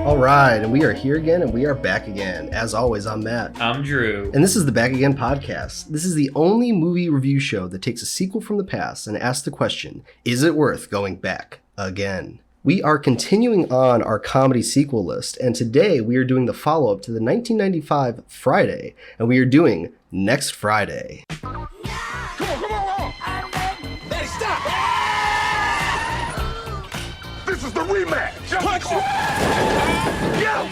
All right, and we are here again, and we are back again. As always, I'm Matt. I'm Drew. And this is the Back Again podcast. This is the only movie review show that takes a sequel from the past and asks the question, is it worth going back again? We are continuing on our comedy sequel list, and today we are doing the follow-up to the 1995 Friday, and we are doing Next Friday. Come on! Daddy, stop! This is the rematch! Punch it! Yo!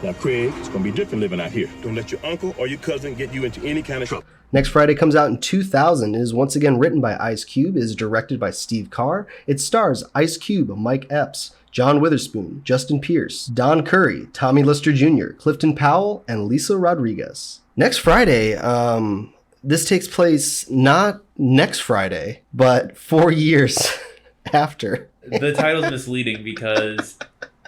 Now, Craig, it's gonna be different living out here. Don't let your uncle or your cousin get you into any kind of trouble. Next Friday comes out in 2000. It is once again written by Ice Cube. It is directed by Steve Carr. It stars Ice Cube, Mike Epps, John Witherspoon, Justin Pierce, Don Curry, Tommy Lister Jr., Clifton Powell, and Lisa Rodriguez. Next Friday, this takes place not next Friday, but 4 years after. The title's misleading because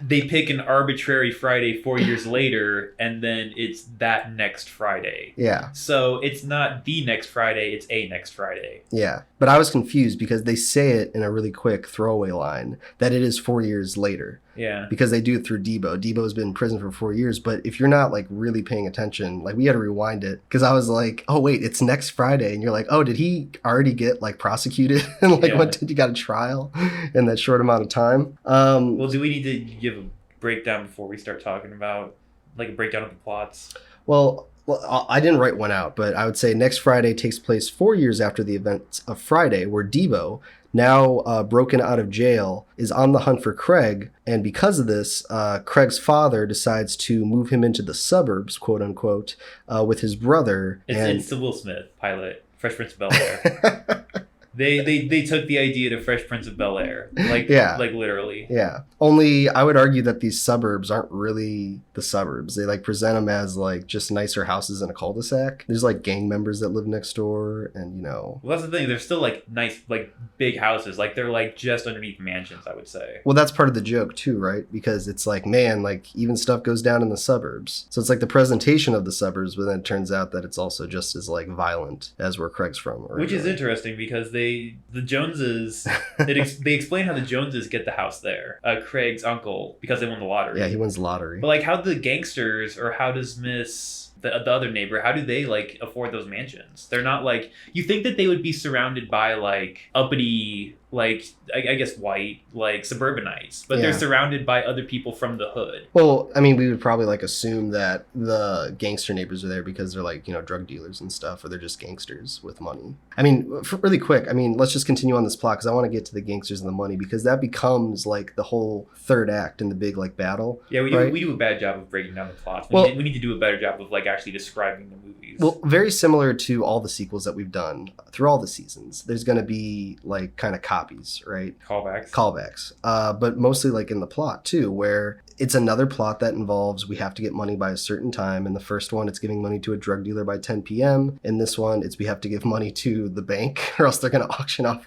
they pick an arbitrary Friday 4 years later, and then it's that next Friday. Yeah. So it's not the next Friday, it's a next Friday. Yeah. But I was confused because they say it in a really quick throwaway line that it is 4 years later. Yeah. Because they do it through Debo. Debo's been in prison for 4 years, but if you're not like really paying attention, like we had to rewind it because I was like, oh wait, it's next Friday, and you're like, oh, did he already get like prosecuted and like what did he got a trial in that short amount of time? Well, do we need to give a breakdown before we start talking about like a breakdown of the plots? Well, I didn't write one out, but I would say Next Friday takes place 4 years after the events of Friday, where Debo, now broken out of jail, is on the hunt for Craig. And because of this, Craig's father decides to move him into the suburbs, quote unquote, with his brother. It's the Will Smith pilot, Fresh Prince of Bel-Air. They took the idea to Fresh Prince of Bel-Air, like literally. Yeah. Only I would argue that these suburbs aren't really the suburbs. They like present them as like just nicer houses in a cul-de-sac. There's like gang members that live next door, and you know. Well, that's the thing. They're still like nice, like big houses. Like they're like just underneath mansions, I would say. Well, that's part of the joke too, right? Because it's like, man, like even stuff goes down in the suburbs. So it's like the presentation of the suburbs, but then it turns out that it's also just as like violent as where Craig's from. Originally. Which is interesting because the Joneses, they explain how the Joneses get the house there. Craig's uncle, because they won the lottery. Yeah, he wins the lottery. But like, how the gangsters, or how does the other neighbor, how do they like afford those mansions? They're not like, you think that they would be surrounded by like uppity, like I guess white, like suburbanites, but they're surrounded by other people from the hood. Well, I mean, we would probably like assume that the gangster neighbors are there because they're like, you know, drug dealers and stuff, or they're just gangsters with money. I mean, really quick, I mean, let's just continue on this plot because I want to get to the gangsters and the money, because that becomes like the whole third act in the big like battle. Yeah, we do a bad job of breaking down the plots. We need to do a better job of like actually describing the movies. Well, very similar to all the sequels that we've done through all the seasons. There's going to be like kind of copies, right? Callbacks. But mostly like in the plot too, where it's another plot that involves we have to get money by a certain time. In the first one, it's giving money to a drug dealer by 10 p.m. In this one, it's we have to give money to the bank or else they're going to auction off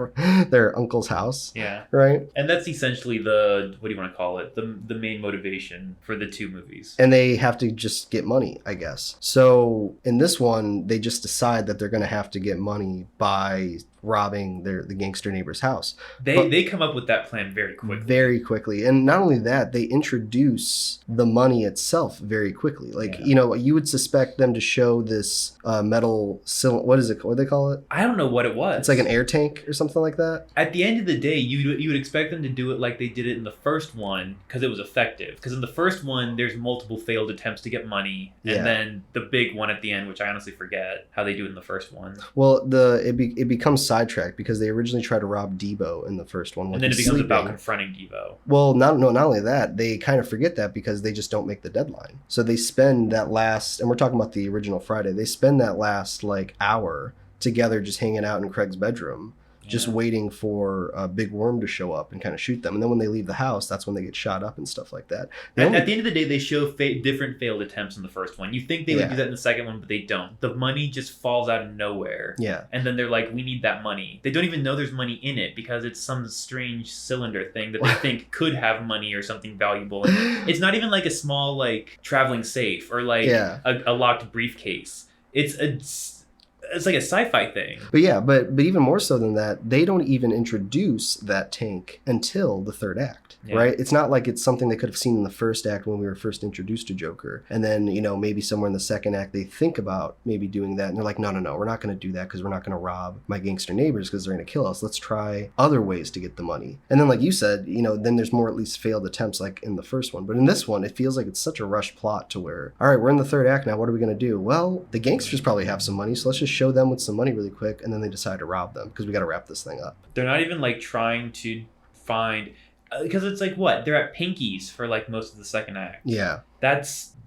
their uncle's house. Yeah. Right? And that's essentially the, what do you want to call it? The main motivation for the two movies. And they have to just get money, I guess. So in this one, they just decide that they're going to have to get money by robbing the gangster neighbor's house. They come up with that plan very quickly. And not only that, they introduce the money itself very quickly. Like, you know, you would suspect them to show this metal cylinder. What is it? What do they call it? I don't know what it was. It's like an air tank or something like that. At the end of the day, you would expect them to do it like they did it in the first one because it was effective. Because in the first one, there's multiple failed attempts to get money. And then the big one at the end, which I honestly forget how they do it in the first one. Well, it becomes sidetracked because they originally try to rob Debo in the first one. And then it becomes about confronting Debo. Well, not only that, they kind of forget that because they just don't make the deadline. So they spend that last, and we're talking about the original Friday, they spend that last like hour together just hanging out in Craig's bedroom. Just waiting for a big worm to show up and kind of shoot them. And then when they leave the house, that's when they get shot up and stuff like that. At the end of the day, they show different failed attempts in the first one. You think they would do that in the second one, but they don't. The money just falls out of nowhere. Yeah. And then they're like, we need that money. They don't even know there's money in it because it's some strange cylinder thing that they think could have money or something valuable. And it's not even like a small like traveling safe or like a locked briefcase. It's It's like a sci-fi thing. But yeah, but even more so than that, they don't even introduce that tank until the third act, right? It's not like it's something they could have seen in the first act when we were first introduced to Joker. And then, you know, maybe somewhere in the second act, they think about maybe doing that. And they're like, no, we're not going to do that because we're not going to rob my gangster neighbors because they're going to kill us. Let's try other ways to get the money. And then, like you said, you know, then there's more at least failed attempts like in the first one. But in this one, it feels like it's such a rushed plot to where, all right, we're in the third act now. What are we going to do? Well, the gangsters probably have some money, so let's just show them with some money really quick. And then they decide to rob them because we got to wrap this thing up. They're not even like trying to find, because it's like what? They're at Pinky's for like most of the second act. Yeah.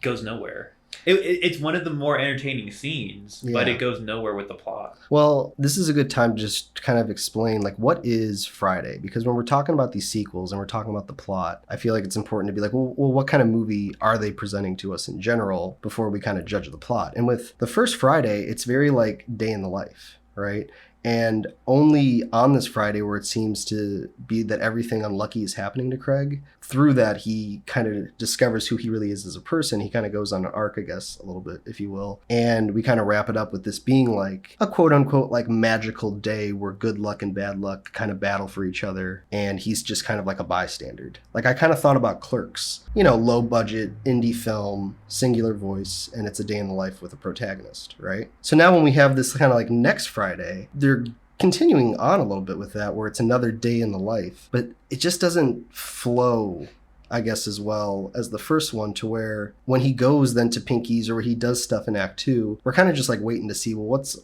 Goes nowhere. It's one of the more entertaining scenes, but it goes nowhere with the plot. Well, this is a good time to just kind of explain, like, what is Friday? Because when we're talking about these sequels and we're talking about the plot, I feel like it's important to be like, well, what kind of movie are they presenting to us in general before we kind of judge the plot? And with the first Friday, it's very like day in the life, right? And only on this Friday where it seems to be that everything unlucky is happening to Craig, through that he kind of discovers who he really is as a person. He kind of goes on an arc, I guess, a little bit, if you will. And we kind of wrap it up with this being like a quote unquote like magical day where good luck and bad luck kind of battle for each other. And he's just kind of like a bystander. Like I kind of thought about Clerks, you know, low budget indie film, singular voice, and it's a day in the life with a protagonist, right? So now when we have this kind of like next Friday, they're continuing on a little bit with that where it's another day in the life, but it just doesn't flow, I guess, as well as the first one, to where when he goes then to Pinky's or where he does stuff in Act 2, we're kind of just like waiting to see, well, what's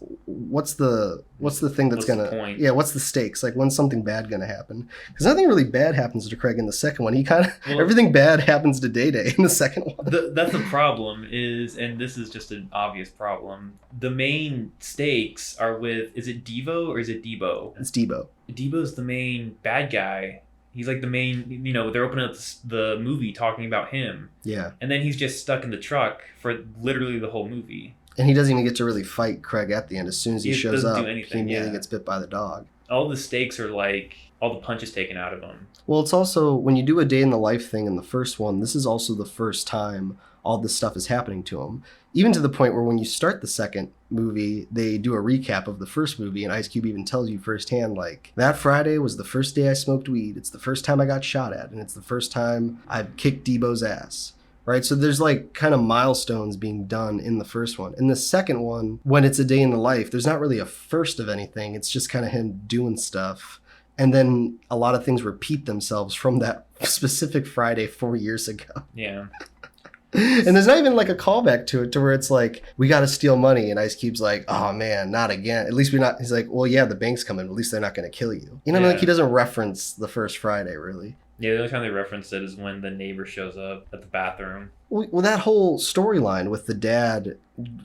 the thing that's what's the stakes? Like, when's something bad gonna happen? Because nothing really bad happens to Craig in the second one. He kind of everything bad happens to Day Day in the second one. That's the problem is, and this is just an obvious problem, the main stakes are with, is it Devo or is it Debo? It's Debo. Debo's the main bad guy. He's like the main, you know, they're opening up the movie talking about him. Yeah. And then he's just stuck in the truck for literally the whole movie. And he doesn't even get to really fight Craig at the end. As soon as he shows up, he immediately gets bit by the dog. All the stakes are like, all the punches taken out of him. Well, it's also, when you do a day in the life thing in the first one, this is also the first time all this stuff is happening to him. Even to the point where when you start the second movie, they do a recap of the first movie, and Ice Cube even tells you firsthand, like, that Friday was the first day I smoked weed. It's the first time I got shot at, and it's the first time I've kicked Debo's ass. Right? So there's like kind of milestones being done in the first one. In the second one, when it's a day in the life, there's not really a first of anything. It's just kind of him doing stuff. And then a lot of things repeat themselves from that specific Friday 4 years ago. Yeah. And there's not even like a callback to it, to where it's like, we got to steal money. And Ice Cube's like, oh man, not again. At least we're not. He's like, well, yeah, the bank's coming. At least they're not going to kill you. You know, like he doesn't reference the first Friday really. Yeah, the only time they reference it is when the neighbor shows up at the bathroom. Well, that whole storyline with the dad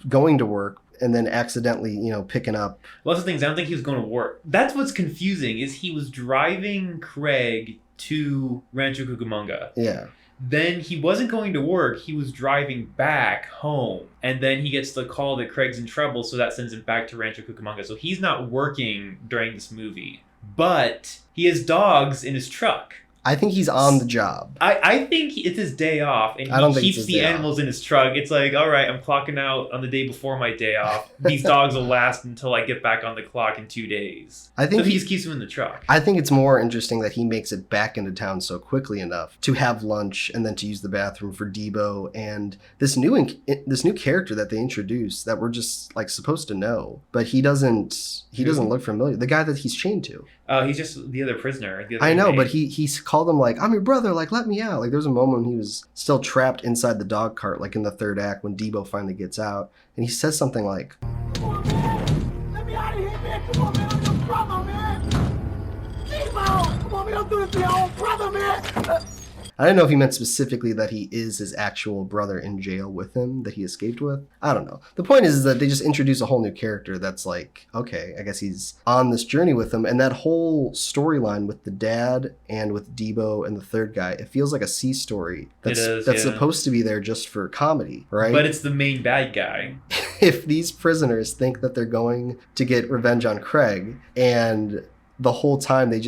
going to work and then accidentally, you know, picking up. Lots of things. I don't think he was going to work. That's what's confusing, is he was driving Craig to Rancho Cucamonga. Yeah. Then he wasn't going to work. He was driving back home. And then he gets the call that Craig's in trouble, so that sends him back to Rancho Cucamonga. So he's not working during this movie. But he has dogs in his truck. I think he's on the job. I think it's his day off, and he keeps the animals in his truck. It's like, all right, I'm clocking out on the day before my day off. These dogs will last until I get back on the clock in 2 days. I think so he just keeps them in the truck. I think it's more interesting that he makes it back into town so quickly enough to have lunch and then to use the bathroom for Debo and this new character that they introduced that we're just like supposed to know, but he doesn't look familiar. The guy that he's chained to. He's just the other prisoner. I know, but he's called him like, I'm your brother, like, let me out. Like, there's a moment when he was still trapped inside the dog cart, like in the third act when Debo finally gets out. And he says something like, come on, man. Let me out of here, man. Come on, man. I'm your brother, man. Debo! Come on, man. Don't do this to your own brother, man. I don't know if he meant specifically that he is his actual brother in jail with him that he escaped with. I don't know. The point is that they just introduce a whole new character that's like, okay, I guess he's on this journey with him. And that whole storyline with the dad and with Debo and the third guy, it feels like a C story that's supposed to be there just for comedy, right? But it's the main bad guy. If these prisoners think that they're going to get revenge on Craig, and the whole time they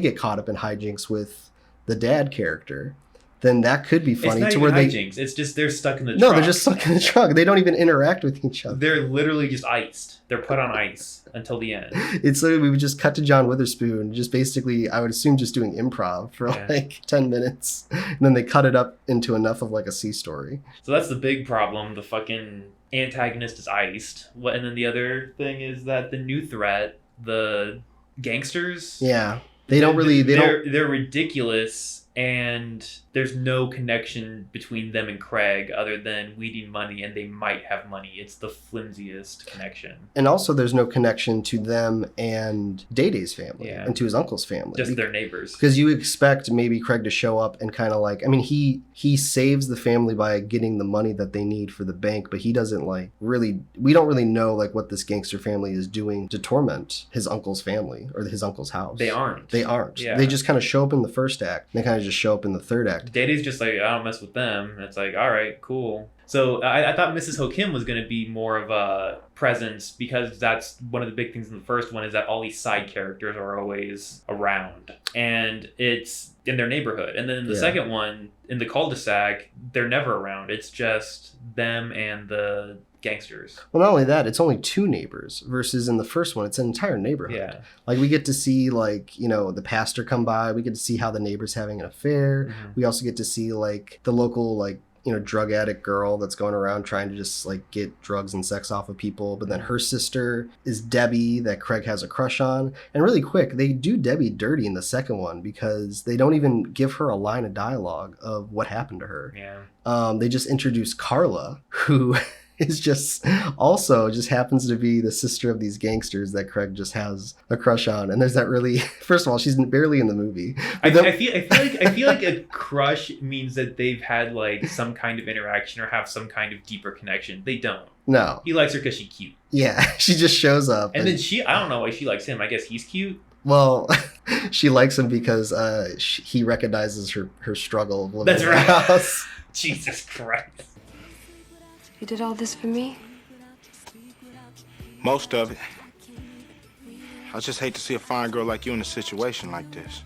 get caught up in hijinks with the dad character, then that could be funny. It's not even hijinks. It's just they're stuck in the No, truck. they're just stuck in the truck. They don't even interact with each other. They're literally just iced. They're put on ice until the end. It's literally, we would just cut to John Witherspoon, just basically, I would assume, just doing improv for like 10 minutes. And then they cut it up into enough of like a C story. So that's the big problem. The fucking antagonist is iced. And then the other thing is that the new threat, the gangsters. Yeah. They're ridiculous, and there's no connection between them and Craig other than we need money and they might have money. It's the flimsiest connection. And also there's no connection to them and Day-Day's family and to his uncle's family. Just their neighbors. Because you expect maybe Craig to show up and kind of like, I mean, he saves the family by getting the money that they need for the bank, but he doesn't like really, we don't really know like what this gangster family is doing to torment his uncle's family or his uncle's house. They aren't. Yeah. They just kind of show up in the first act. And they kind of just show up in the third act. Day-Day's just like, I don't mess with them. And it's like, all right, cool. So I thought Mrs. Ho-Kim was going to be more of a presence because that's one of the big things in the first one is that all these side characters are always around. And it's in their neighborhood. And then in the second one, in the cul-de-sac, they're never around. It's just them and the gangsters. Well, not only that, it's only two neighbors versus in the first one, it's an entire neighborhood. Yeah. Like we get to see like, you know, the pastor come by. We get to see how the neighbor's having an affair. Mm-hmm. We also get to see like the local like, you know, drug addict girl that's going around trying to just like get drugs and sex off of people. But then her sister is Debbie that Craig has a crush on. And really quick, they do Debbie dirty in the second one because they don't even give her a line of dialogue of what happened to her. Yeah. They just introduce Carla, who is just also just happens to be the sister of these gangsters that Craig just has a crush on. And there's that really, first of all, she's barely in the movie. I feel like a crush means that they've had like some kind of interaction or have some kind of deeper connection. They don't. No. He likes her because she's cute. Yeah, she just shows up. And then I don't know why she likes him. I guess he's cute. Well, she likes him because he recognizes her struggle of living That's in right. the house. Jesus Christ. You did all this for me? Most of it. I just hate to see a fine girl like you in a situation like this.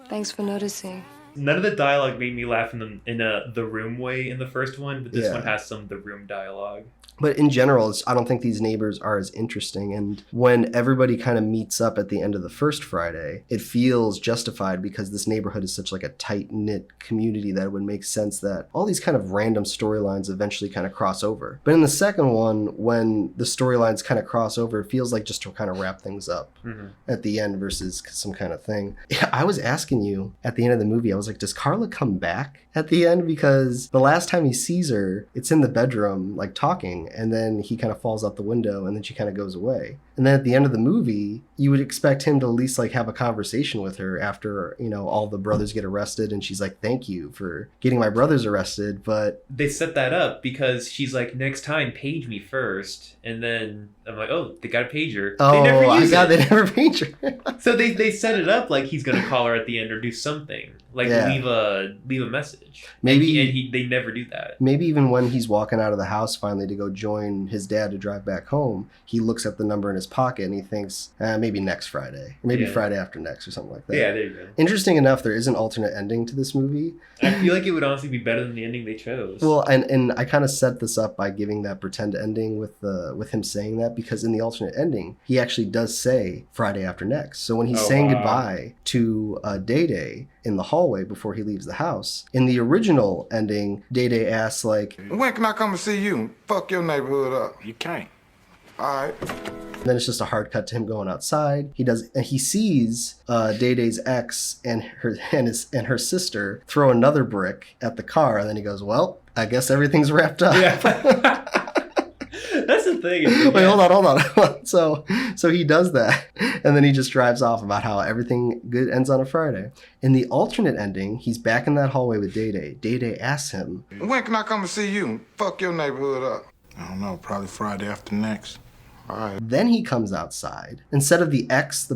Thanks for noticing. None of the dialogue made me laugh in the room way in the first one, but this one has some of the room dialogue. But in general, I don't think these neighbors are as interesting. And when everybody kind of meets up at the end of the first Friday, it feels justified because this neighborhood is such like a tight-knit community that it would make sense that all these kind of random storylines eventually kind of cross over. But in the second one, when the storylines kind of cross over, it feels like just to kind of wrap things up at the end versus some kind of thing. Yeah, I was asking you at the end of the movie, I was like, does Carla come back at the end? Because the last time he sees her, it's in the bedroom, like talking. And then he kind of falls out the window and then she kind of goes away. And then at the end of the movie, you would expect him to at least like have a conversation with her after, you know, all the brothers get arrested. And she's like, thank you for getting my brothers arrested. But they set that up because she's like, next time, page me first. And then I'm like, oh, they got a pager. Oh, they never use they never page her. So they set it up like he's going to call her at the end or do something. Like leave a message. Maybe and they never do that. Maybe even when he's walking out of the house finally to go join his dad to drive back home, he looks at the number in his pocket and he thinks, maybe next Friday. Or maybe Friday after next or something like that. Yeah, there you go. Interesting enough, there is an alternate ending to this movie. I feel like it would honestly be better than the ending they chose. Well, and I kind of set this up by giving that pretend ending with him saying that, because in the alternate ending, he actually does say Friday after next. So when he's saying goodbye to Day-Day in the hallway before he leaves the house, in the original ending, Day-Day asks like, when can I come and see you? Fuck your neighborhood up. You can't. All right. Then it's just a hard cut to him going outside. He sees Day-Day's ex and her sister throw another brick at the car, and then he goes, well, I guess everything's wrapped up. Yeah. That's the thing. Wait, hold on. So he does that, and then he just drives off about how everything good ends on a Friday. In the alternate ending, he's back in that hallway with Day-Day. Day-Day asks him, when can I come and see you? Fuck your neighborhood up. I don't know, probably Friday after next. All right. Then he comes outside. Instead of the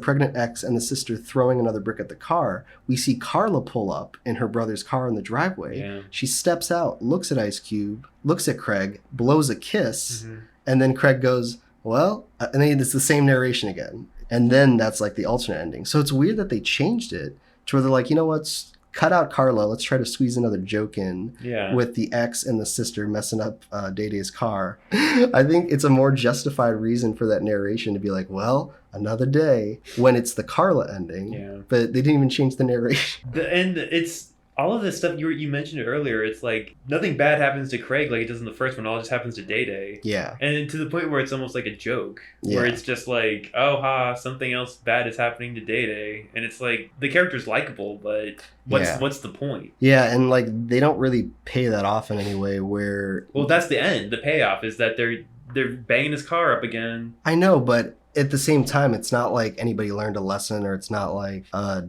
pregnant ex and the sister throwing another brick at the car, we see Carla pull up in her brother's car in the driveway. Yeah. She steps out, looks at Ice Cube, looks at Craig, blows a kiss, and then Craig goes, well, and then it's the same narration again. And then that's like the alternate ending. So it's weird that they changed it to where they're like, you know what, cut out Carla. Let's try to squeeze another joke in with the ex and the sister messing up Day-Day's car. I think it's a more justified reason for that narration to be like, well, another day, when it's the Carla ending. Yeah. But they didn't even change the narration. And it's all of this stuff you mentioned it earlier. It's like nothing bad happens to Craig like it does in the first one. All just happens to Day-Day. Yeah. And to the point where it's almost like a joke, where it's just like, oh ha, something else bad is happening to Day-Day, and it's like the character's likable, but what's the point? Yeah, and like they don't really pay that off in any way. Where that's the end. The payoff is that they're banging his car up again. I know, but at the same time, it's not like anybody learned a lesson, or it's not like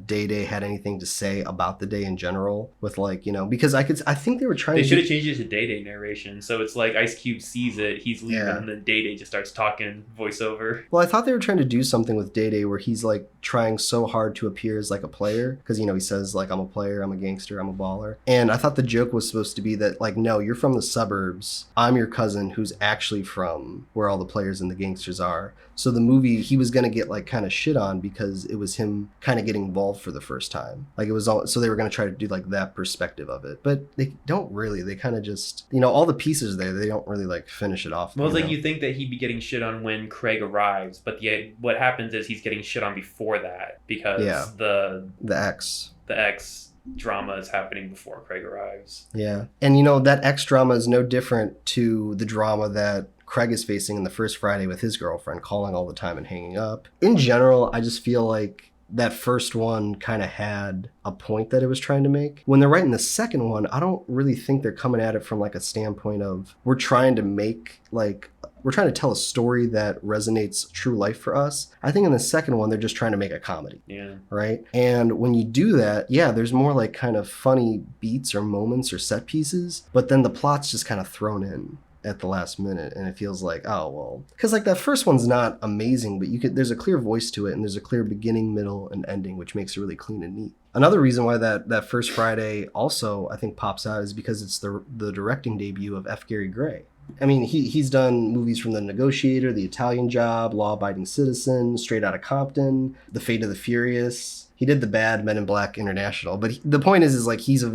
Day-Day had anything to say about the day in general with like, because I think they were trying They should have changed it to Day-Day narration. So it's like Ice Cube sees it, he's leaving, and then Day-Day just starts talking voiceover. Well, I thought they were trying to do something with Day-Day where he's like trying so hard to appear as like a player. Because, he says like, I'm a player, I'm a gangster, I'm a baller. And I thought the joke was supposed to be that like, no, you're from the suburbs. I'm your cousin who's actually from where all the players and the gangsters are. So the movie, he was going to get like kind of shit on because it was him kind of getting involved for the first time. Like it was all, so they were going to try to do like that perspective of it, but they don't really, they kind of just, all the pieces there, they don't really like finish it off. Well, it's like you think that he'd be getting shit on when Craig arrives, but what happens is he's getting shit on before that because the X drama is happening before Craig arrives. Yeah. And that X drama is no different to the drama that Craig is facing in the first Friday with his girlfriend, calling all the time and hanging up. In general, I just feel like that first one kind of had a point that it was trying to make. When they're writing the second one, I don't really think they're coming at it from like a standpoint of we're trying to tell a story that resonates true life for us. I think in the second one, they're just trying to make a comedy. Yeah. Right? And when you do that, there's more like kind of funny beats or moments or set pieces, but then the plot's just kind of thrown in at the last minute, and it feels like, oh well, because like that first one's not amazing, but there's a clear voice to it, and there's a clear beginning, middle, and ending, which makes it really clean and neat. Another reason why that first Friday also I think pops out is because it's the directing debut of F. Gary Gray. I mean, he's done movies from The Negotiator, The Italian Job, Law Abiding Citizen, Straight Outta Compton, The Fate of the Furious. He did the bad Men in Black International, but the point is like he's a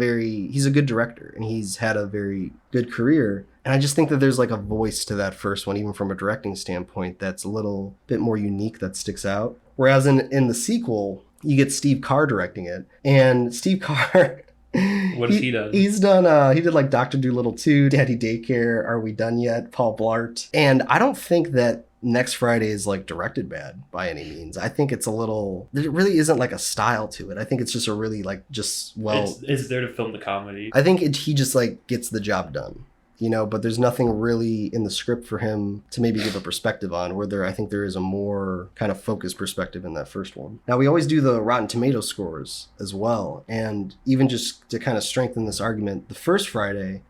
good director, and he's had a very good career. And I just think that there's like a voice to that first one, even from a directing standpoint, that's a little bit more unique, that sticks out. Whereas in the sequel, you get Steve Carr directing it, and Steve Carr. What has he done? He's done, he did like Dr. Dolittle 2, Daddy Daycare, Are We Done Yet, Paul Blart. And I don't think that Next Friday is like directed bad by any means. I think it's there really isn't like a style to it. I think it's just a really like it's there to film the comedy. I think he just like gets the job done. But there's nothing really in the script for him to maybe give a perspective on, where I think there is a more kind of focused perspective in that first one. Now, we always do the Rotten Tomato scores as well. And even just to kind of strengthen this argument, the first Friday,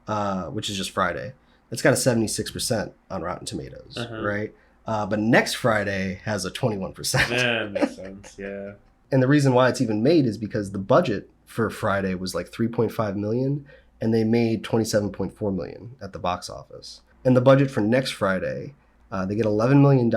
which is just Friday, it's got a 76% on Rotten Tomatoes, right? But Next Friday has a 21%. Yeah, makes sense, yeah. And the reason why it's even made is because the budget for Friday was like $3.5 million. And they made $27.4 million at the box office. And the budget for Next Friday, they get $11 million,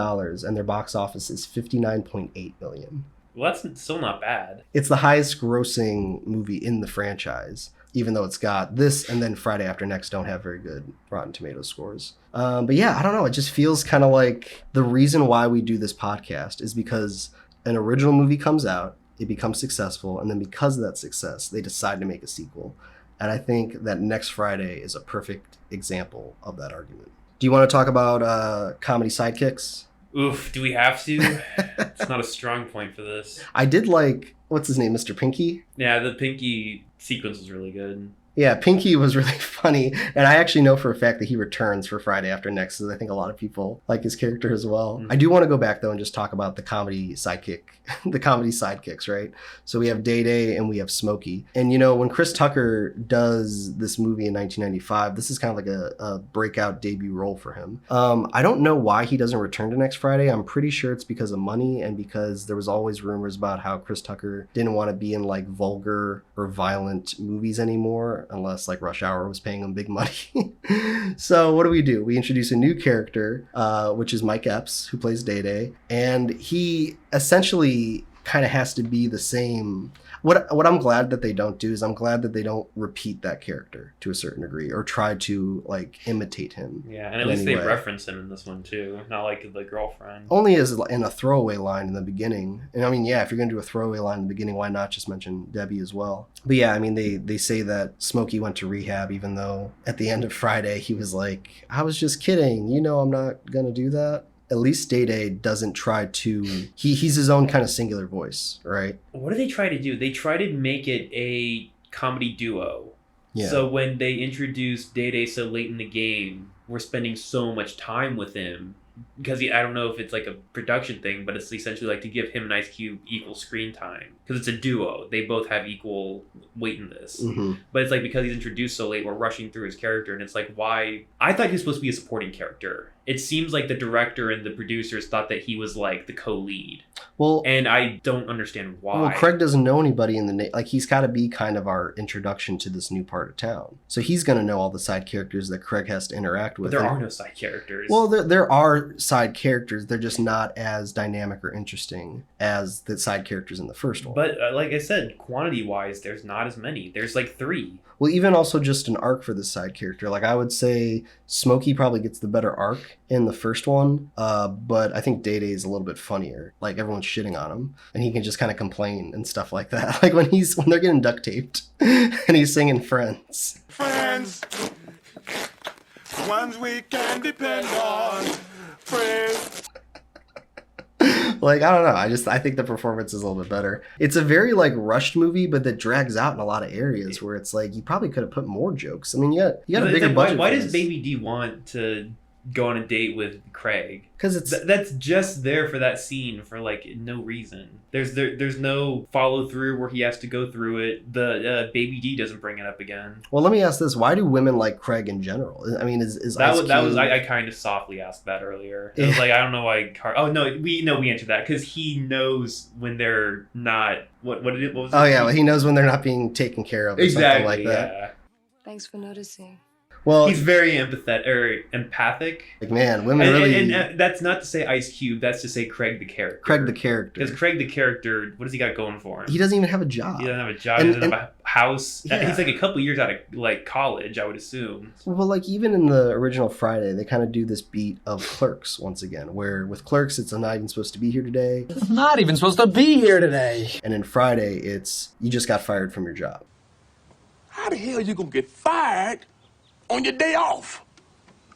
and their box office is $59.8 million. Well, that's still not bad. It's the highest grossing movie in the franchise, even though it's got this and then Friday After Next don't have very good Rotten Tomatoes scores. But yeah, I don't know. It just feels kind of like the reason why we do this podcast is because an original movie comes out, it becomes successful, and then because of that success, they decide to make a sequel. And I think that Next Friday is a perfect example of that argument. Do you want to talk about comedy sidekicks? Oof, do we have to? It's not a strong point for this. I did like, what's his name, Mr. Pinky? Yeah, the Pinky sequence was really good. Yeah, Pinky was really funny. And I actually know for a fact that he returns for Friday After Next, because I think a lot of people like his character as well. Mm-hmm. I do want to go back, though, and just talk about the comedy sidekicks, right? So we have Day-Day and we have Smokey. And, when Chris Tucker does this movie in 1995, this is kind of like a breakout debut role for him. I don't know why he doesn't return to Next Friday. I'm pretty sure it's because of money, and because there was always rumors about how Chris Tucker didn't want to be in like vulgar or violent movies anymore, unless like Rush Hour was paying him big money. So what do? We introduce a new character, which is Mike Epps, who plays Day-Day, and he essentially kind of has to be the same. What I'm glad that they don't do is I'm glad that they don't repeat that character to a certain degree or try to like imitate him. Yeah, and at least they reference him in this one too, not like the girlfriend. Only as in a throwaway line in the beginning. And I mean, yeah, if you're gonna do a throwaway line in the beginning, why not just mention Debbie as well? But yeah, I mean, they say that Smokey went to rehab, even though at the end of Friday he was like, "I was just kidding. You know, I'm not gonna do that." At least Day Day doesn't try to. He's his own kind of singular voice, right? What do they try to do? They try to make it a comedy duo. Yeah. So when they introduce Day Day so late in the game, we're spending so much time with him because I don't know if it's like a production thing, but it's essentially like to give him and Ice Cube equal screen time because it's a duo. They both have equal weight in this. Mm-hmm. But it's like because he's introduced so late, we're rushing through his character, and it's like, why? I thought he was supposed to be a supporting character. It seems like the director and the producers thought that he was like the co-lead. Well, and I don't understand why. Well, Craig doesn't know anybody in the like. He's got to be kind of our introduction to this new part of town. So he's going to know all the side characters that Craig has to interact with. But there are no side characters. Well, there are side characters. They're just not as dynamic or interesting as the side characters in the first one. But like I said, quantity-wise, there's not as many. There's like 3. Well, even also just an arc for the side character. Like I would say Smokey probably gets the better arc in the first one, but I think Day Day is a little bit funnier. Like everyone's shitting on him, and he can just kind of complain and stuff like that. Like when they're getting duct taped, and he's singing "Friends." Friends, ones we can depend on. Friends. Like, I don't know. I think the performance is a little bit better. It's a very like rushed movie, but that drags out in a lot of areas where it's like you probably could have put more jokes. I mean, you got a bigger like, budget. Why does Baby D want to go on a date with Craig? Because that's just there for that scene for like no reason. There's no follow through where he has to go through it. The Baby D doesn't bring it up again. Well, let me ask this: why do women like Craig in general? I mean, is that Ice was that Cube... was I kind of softly asked that earlier. It was like I don't know why. We answered that because he knows when they're not. What was it? Oh yeah, well, he knows when they're not being taken care of. Or exactly. Something like that. Yeah. Thanks for noticing. Well, he's very empathic. Like, man, women really... And that's not to say Ice Cube. That's to say Craig the character. Craig the character. Because Craig the character, what does he got going for him? He doesn't even have a job. He doesn't have a job. He doesn't have a house. Yeah. He's like a couple years out of like college, I would assume. Well, like even in the original Friday, they kind of do this beat of Clerks once again, where with Clerks, it's not even supposed to be here today. It's not even supposed to be here today. And in Friday, it's you just got fired from your job. How the hell you gonna get fired on your day off?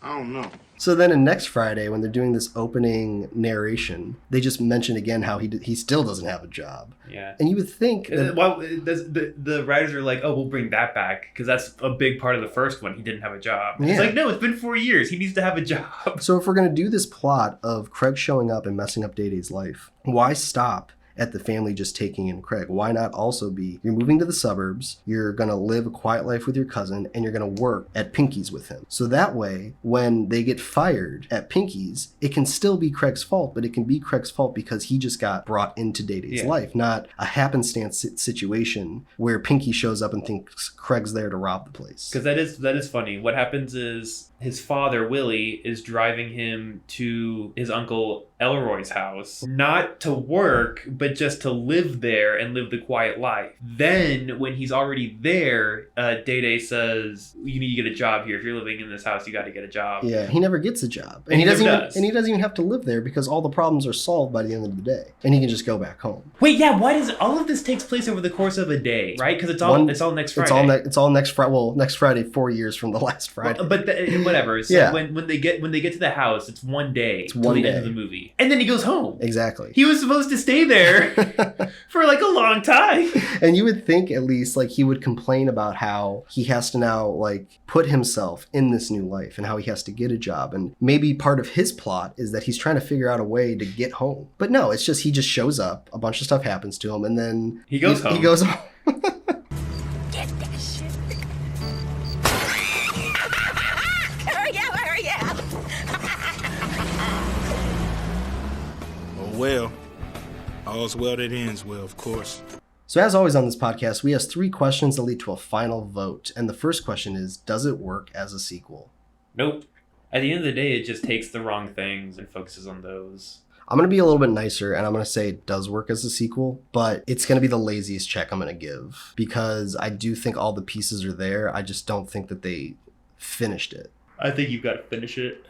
I don't know. So then in next Friday, when they're doing this opening narration, they just mention again how he still doesn't have a job. Yeah. And you would think that... Well, the writers are like, oh, we'll bring that back because that's a big part of the first one. He didn't have a job. Yeah. It's like, no, it's been 4 years. He needs to have a job. So if we're going to do this plot of Craig showing up and messing up Day Day's life, why stop at the family just taking in Craig? Why not also be, you're moving to the suburbs, you're going to live a quiet life with your cousin, and you're going to work at Pinky's with him. So that way, when they get fired at Pinky's, it can still be Craig's fault, but it can be Craig's fault because he just got brought into Day Day's life, not a happenstance situation where Pinky shows up and thinks Craig's there to rob the place. Because that is funny. What happens is his father, Willie, is driving him to his uncle Elroy's house, not to work, but just to live there and live the quiet life. Then, when he's already there, Day Day says, you need to get a job here. If you're living in this house, you got to get a job. Yeah, he never gets a job. And he doesn't even have to live there because all the problems are solved by the end of the day. And he can just go back home. Wait, yeah, why does all of this takes place over the course of a day, right? Because it's all next Friday. It's all next Friday. Well, next Friday, 4 years from the last Friday. Well, but whatever. So yeah. when they get to the house, it's one day. It's one till the day. end of the movie, and then he goes home. Exactly. He was supposed to stay there for like a long time. And you would think at least like he would complain about how he has to now like put himself in this new life and how he has to get a job. And maybe part of his plot is that he's trying to figure out a way to get home. But no, it's just he just shows up, a bunch of stuff happens to him, and then he goes home. He goes home. Get that shit. Hurry up. Oh, well. All's well that ends well, of course. So as always on this podcast, we ask 3 questions that lead to a final vote. And the first question is, does it work as a sequel? Nope. At the end of the day, it just takes the wrong things and focuses on those. I'm going to be a little bit nicer and I'm going to say it does work as a sequel, but it's going to be the laziest check I'm going to give because I do think all the pieces are there. I just don't think that they finished it. I think you've got to finish it.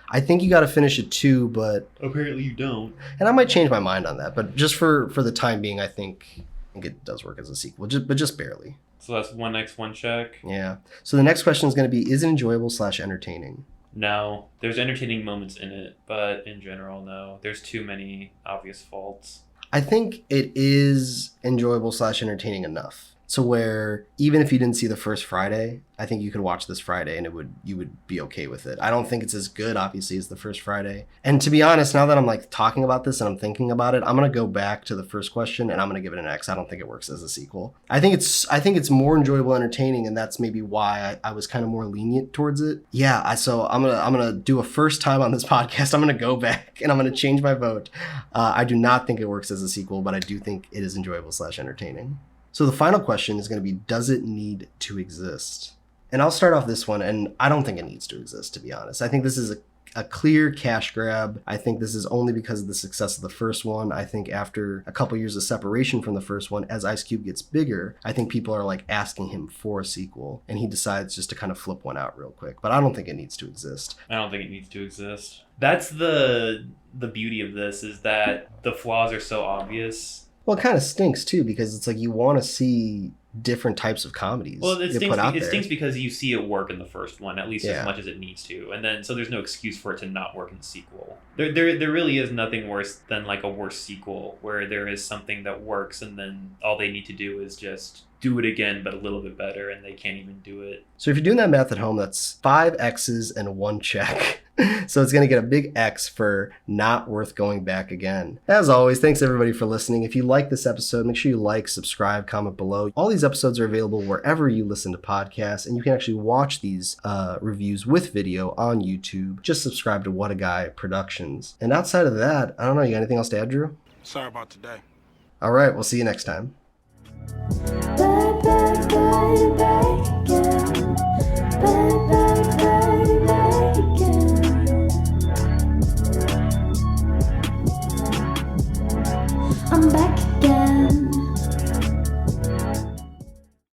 I think you got to finish it too, but apparently you don't. And I might change my mind on that, but just for the time being, I think it does work as a sequel, but just barely. So that's 1x, 1 check. Yeah. So the next question is going to be, is it enjoyable / entertaining? No. There's entertaining moments in it, but in general, no. There's too many obvious faults. I think it is enjoyable / entertaining enough. So where even if you didn't see the first Friday, I think you could watch this Friday and you would be okay with it. I don't think it's as good, obviously, as the first Friday. And to be honest, now that I'm like talking about this and I'm thinking about it, I'm gonna go back to the first question and I'm gonna give it an X. I don't think it works as a sequel. I think it's more enjoyable, entertaining, and that's maybe why I was kind of more lenient towards it. Yeah, so I'm gonna do a first time on this podcast. I'm gonna go back and I'm gonna change my vote. I do not think it works as a sequel, but I do think it is enjoyable / entertaining. So the final question is going to be, does it need to exist? And I'll start off this one, and I don't think it needs to exist, to be honest. I think this is a clear cash grab. I think this is only because of the success of the first one. I think after a couple years of separation from the first one, as Ice Cube gets bigger, I think people are like asking him for a sequel, and he decides just to kind of flip one out real quick. But I don't think it needs to exist. I don't think it needs to exist. That's the beauty of this, is that the flaws are so obvious. Well, it kind of stinks too, because it's like you want to see different types of comedies. Well, it stinks because you see it work in the first one, at least as much as it needs to, and then so there's no excuse for it to not work in the sequel. There really is nothing worse than like a worse sequel where there is something that works and then all they need to do is just do it again but a little bit better, and they can't even do it. So if you're doing that math at home, that's 5 X's and 1 check. So it's going to get a big X for not worth going back again. As always, thanks everybody for listening. If you like this episode, make sure you like, subscribe, comment below. All these episodes are available wherever you listen to podcasts, and you can actually watch these reviews with video on YouTube. Just subscribe to What a Guy Productions. And outside of that, I don't know, you got anything else to add, Drew? Sorry about today. All right, we'll see you next time. Bye, bye, bye, bye.